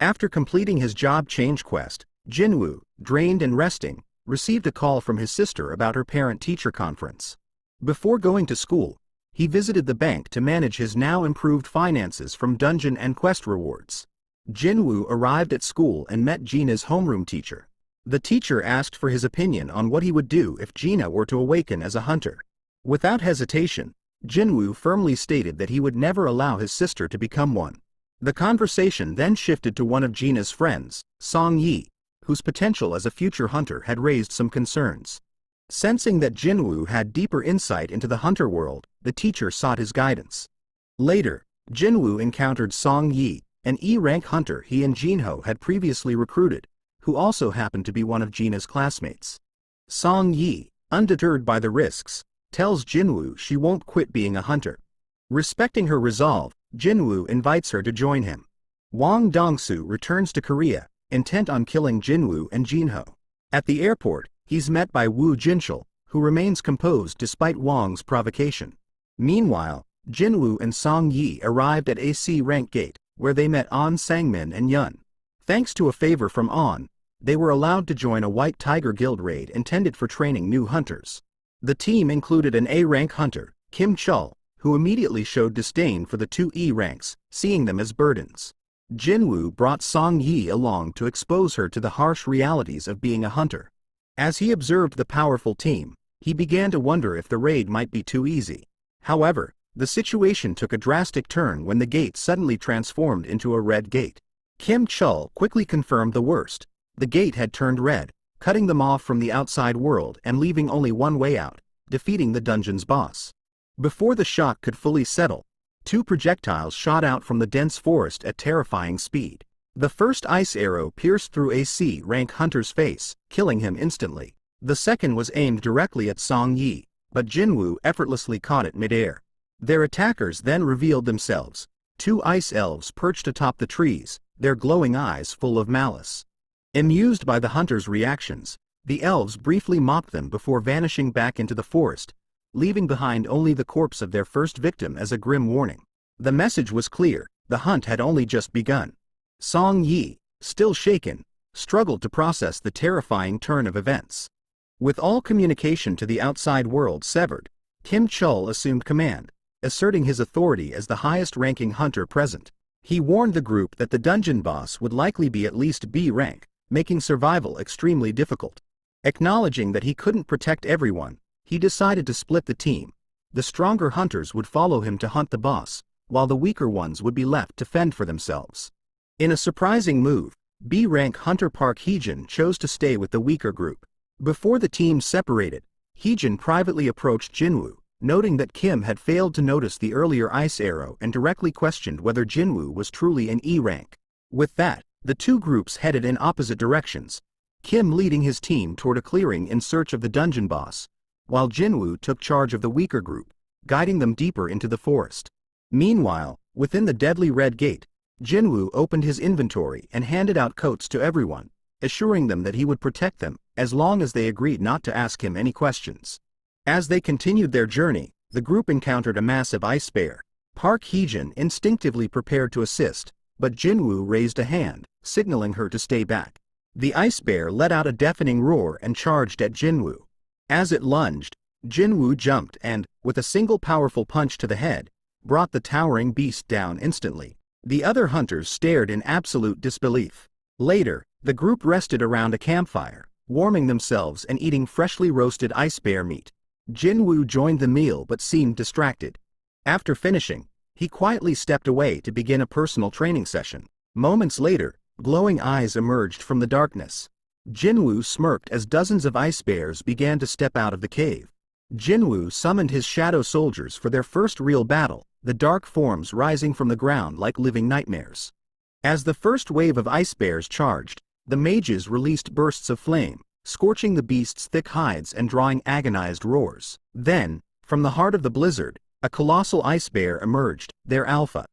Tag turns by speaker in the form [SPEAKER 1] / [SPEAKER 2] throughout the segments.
[SPEAKER 1] After completing his job change quest, Jinwoo, drained and resting, received a call from his sister about her parent-teacher conference. Before going to school, he visited the bank to manage his now improved finances from dungeon and quest rewards. Jinwoo arrived at school and met Gina's homeroom teacher. The teacher asked for his opinion on what he would do if Gina were to awaken as a hunter. Without hesitation, Jinwoo firmly stated that he would never allow his sister to become one. The conversation then shifted to one of Gina's friends, Song Yi, whose potential as a future hunter had raised some concerns. Sensing that Jinwoo had deeper insight into the hunter world, the teacher sought his guidance. Later, Jinwoo encountered Song Yi, an E-rank hunter he and Jinho had previously recruited, who also happened to be one of Gina's classmates. Song Yi, undeterred by the risks, tells Jinwoo she won't quit being a hunter. Respecting her resolve, Jinwoo invites her to join him. Wang Dongsu returns to Korea, intent on killing Jinwoo and Jinho. At the airport, he's met by Woo Jinchul, who remains composed despite Wang's provocation. Meanwhile, Jinwoo and Song Yi arrived at AC rank gate, where they met An Sangmin and Yun. Thanks to a favor from An, they were allowed to join a White Tiger Guild raid intended for training new hunters. The team included an A-rank hunter, Kim Chul, who immediately showed disdain for the two E ranks, seeing them as burdens. Jinwoo brought Song Yi along to expose her to the harsh realities of being a hunter. As he observed the powerful team, he began to wonder if the raid might be too easy. However, the situation took a drastic turn when the gate suddenly transformed into a red gate. Kim Chul quickly confirmed the worst. The gate had turned red, cutting them off from the outside world and leaving only one way out, defeating the dungeon's boss. Before the shock could fully settle, two projectiles shot out from the dense forest at terrifying speed. The first ice arrow pierced through a C-rank hunter's face, killing him instantly. The second was aimed directly at Song Yi, but Jinwoo effortlessly caught it midair. Their attackers then revealed themselves, two ice elves perched atop the trees, their glowing eyes full of malice. Amused by the hunters' reactions, the elves briefly mocked them before vanishing back into the forest, leaving behind only the corpse of their first victim as a grim warning. The message was clear: the hunt had only just begun. Song Yi, still shaken, struggled to process the terrifying turn of events. With all communication to the outside world severed, Kim Chul assumed command, asserting his authority as the highest-ranking hunter present. He warned the group that the dungeon boss would likely be at least B rank, making survival extremely difficult. Acknowledging that he couldn't protect everyone, he decided to split the team. The stronger hunters would follow him to hunt the boss, while the weaker ones would be left to fend for themselves. In a surprising move, B-rank hunter Park Heejin chose to stay with the weaker group. Before the teams separated, Heejin privately approached Jinwoo, noting that Kim had failed to notice the earlier ice arrow and directly questioned whether Jinwoo was truly an E rank. With that, the two groups headed in opposite directions, Kim leading his team toward a clearing in search of the dungeon boss, while Jinwoo took charge of the weaker group, guiding them deeper into the forest. Meanwhile, within the deadly red gate, Jinwoo opened his inventory and handed out coats to everyone, assuring them that he would protect them, as long as they agreed not to ask him any questions. As they continued their journey, the group encountered a massive ice bear. Park Heejin instinctively prepared to assist, but Jinwoo raised a hand, signaling her to stay back. The ice bear let out a deafening roar and charged at Jinwoo. As it lunged, Jinwoo jumped and, with a single powerful punch to the head, brought the towering beast down instantly. The other hunters stared in absolute disbelief. Later, the group rested around a campfire, warming themselves and eating freshly roasted ice bear meat. Jinwoo joined the meal but seemed distracted. After finishing, he quietly stepped away to begin a personal training session. Moments later, glowing eyes emerged from the darkness. Jinwoo smirked as dozens of ice bears began to step out of the cave. Jinwoo summoned his shadow soldiers for their first real battle, the dark forms rising from the ground like living nightmares. As the first wave of ice bears charged, the mages released bursts of flame, scorching the beasts' thick hides and drawing agonized roars. Then, from the heart of the blizzard, a colossal ice bear emerged, their alpha.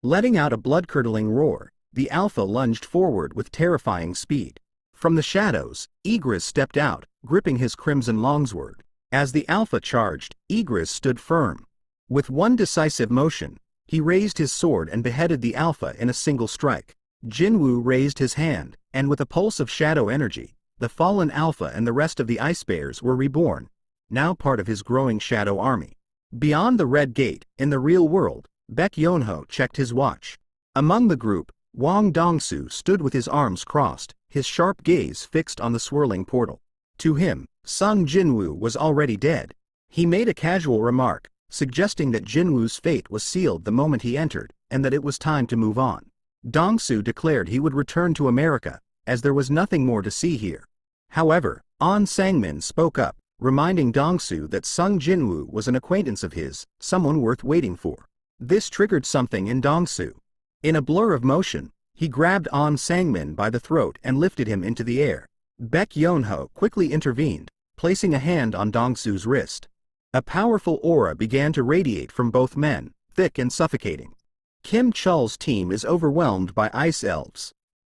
[SPEAKER 1] Letting out a blood-curdling roar, the alpha lunged forward with terrifying speed. From the shadows, Igris stepped out, gripping his crimson longsword. As the alpha charged, Igris stood firm. With one decisive motion, he raised his sword and beheaded the alpha in a single strike. Jinwoo raised his hand, and with a pulse of shadow energy, the fallen Alpha and the rest of the Ice Bears were reborn, now part of his growing shadow army. Beyond the Red Gate, in the real world, Baek Yeonho checked his watch. Among the group, Wang Dongsu stood with his arms crossed, his sharp gaze fixed on the swirling portal. To him, Sung Jin-Woo was already dead. He made a casual remark, suggesting that Jinwoo's fate was sealed the moment he entered, and that it was time to move on. Dongsu declared he would return to America, as there was nothing more to see here. However, An Sangmin spoke up, reminding Dongsu that Sung Jin-Woo was an acquaintance of his, someone worth waiting for. This triggered something in Dongsu. In a blur of motion, he grabbed An Sangmin by the throat and lifted him into the air. Baek Yeonho quickly intervened, placing a hand on Dongsu's wrist. A powerful aura began to radiate from both men, thick and suffocating. Kim Chul's team is overwhelmed by Ice Elves.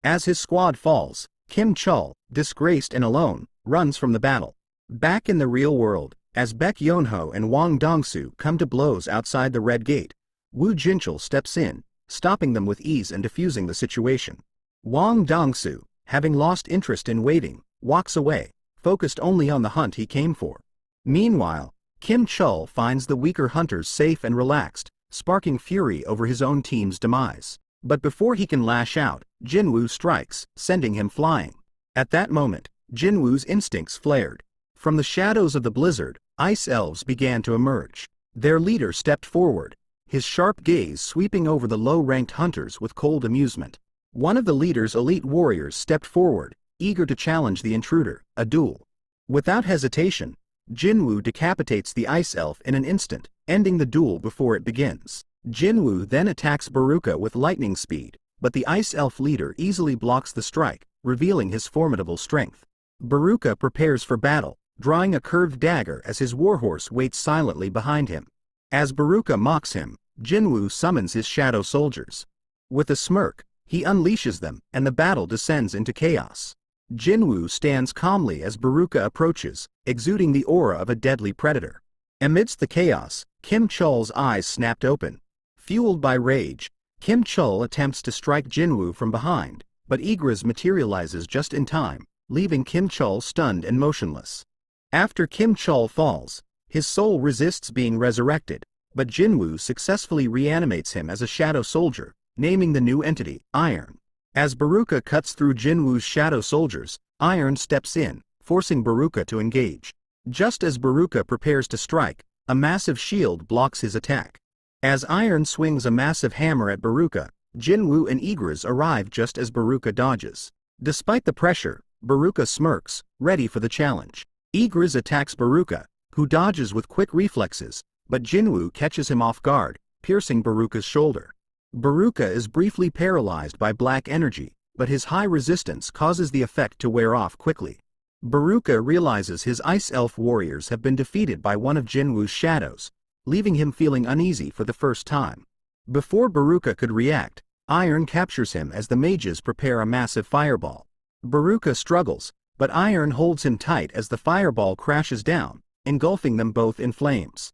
[SPEAKER 1] As his squad falls, Kim Chul, disgraced and alone, runs from the battle. Back in the real world, as Baek Yeonho and Wang Dongsu come to blows outside the Red Gate, Woo Jinchul steps in, stopping them with ease and diffusing the situation. Wang Dongsu, having lost interest in waiting, walks away, focused only on the hunt he came for. Meanwhile, Kim Chul finds the weaker hunters safe and relaxed, sparking fury over his own team's demise. But before he can lash out, Jinwoo strikes, sending him flying. At that moment, Jinwoo's instincts flared. From the shadows of the blizzard, Ice Elves began to emerge. Their leader stepped forward, his sharp gaze sweeping over the low-ranked hunters with cold amusement. One of the leader's elite warriors stepped forward, eager to challenge the intruder, a duel. Without hesitation, Jinwoo decapitates the Ice Elf in an instant, ending the duel before it begins. Jinwoo then attacks Baruka with lightning speed, but the Ice Elf leader easily blocks the strike, revealing his formidable strength. Baruka prepares for battle, drawing a curved dagger as his warhorse waits silently behind him. As Baruka mocks him, Jinwoo summons his shadow soldiers. With a smirk, he unleashes them, and the battle descends into chaos. Jinwoo stands calmly as Baruka approaches, exuding the aura of a deadly predator. Amidst the chaos, Kim Chul's eyes snapped open. Fueled by rage, Kim Chul attempts to strike Jinwoo from behind, but Igris materializes just in time, leaving Kim Chul stunned and motionless. After Kim Chul falls, his soul resists being resurrected, but Jinwoo successfully reanimates him as a shadow soldier, naming the new entity, Iron. As Baruka cuts through Jinwoo's shadow soldiers, Iron steps in, forcing Baruka to engage. Just as Baruka prepares to strike, a massive shield blocks his attack. As Iron swings a massive hammer at Baruka, Jinwoo and Igris arrive just as Baruka dodges. Despite the pressure, Baruka smirks, ready for the challenge. Igris attacks Baruka, who dodges with quick reflexes, but Jinwoo catches him off guard, piercing Baruka's shoulder. Baruka is briefly paralyzed by black energy, but his high resistance causes the effect to wear off quickly. Baruka realizes his Ice Elf warriors have been defeated by one of Jinwoo's shadows, leaving him feeling uneasy for the first time. Before Baruka could react, Iron captures him as the mages prepare a massive fireball. Baruka struggles, but Iron holds him tight as the fireball crashes down, engulfing them both in flames.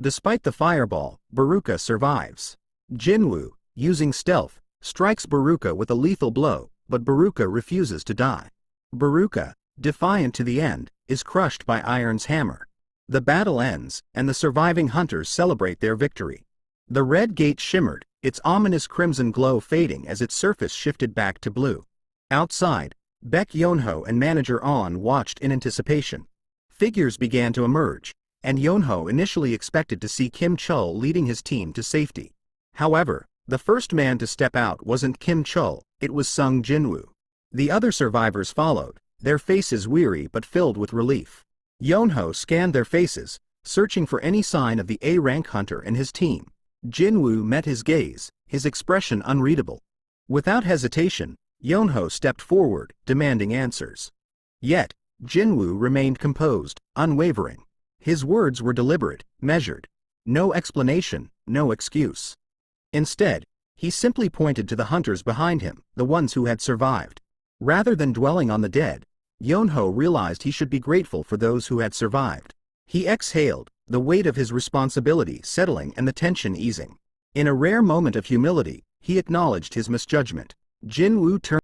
[SPEAKER 1] Despite the fireball, Baruka survives. Jinwoo, using stealth, strikes Baruka with a lethal blow, but Baruka refuses to die. Baruka, defiant to the end, is crushed by Iron's hammer. The battle ends, and the surviving hunters celebrate their victory. The Red Gate shimmered, its ominous crimson glow fading as its surface shifted back to blue. Outside, Baek Yeonho and manager An watched in anticipation. Figures began to emerge, and Yeonho initially expected to see Kim Chul leading his team to safety. However, the first man to step out wasn't Kim Chul, it was Sung Jin-Woo. The other survivors followed, their faces weary but filled with relief. Yeonho scanned their faces, searching for any sign of the A-rank hunter and his team. Jinwoo met his gaze, his expression unreadable. Without hesitation, Yeonho stepped forward, demanding answers. Yet, Jinwoo remained composed, unwavering. His words were deliberate, measured. No explanation, no excuse. Instead, he simply pointed to the hunters behind him, the ones who had survived. Rather than dwelling on the dead, Yeonho realized he should be grateful for those who had survived. He exhaled, the weight of his responsibility settling and the tension easing. In a rare moment of humility, he acknowledged his misjudgment. Jinwoo turned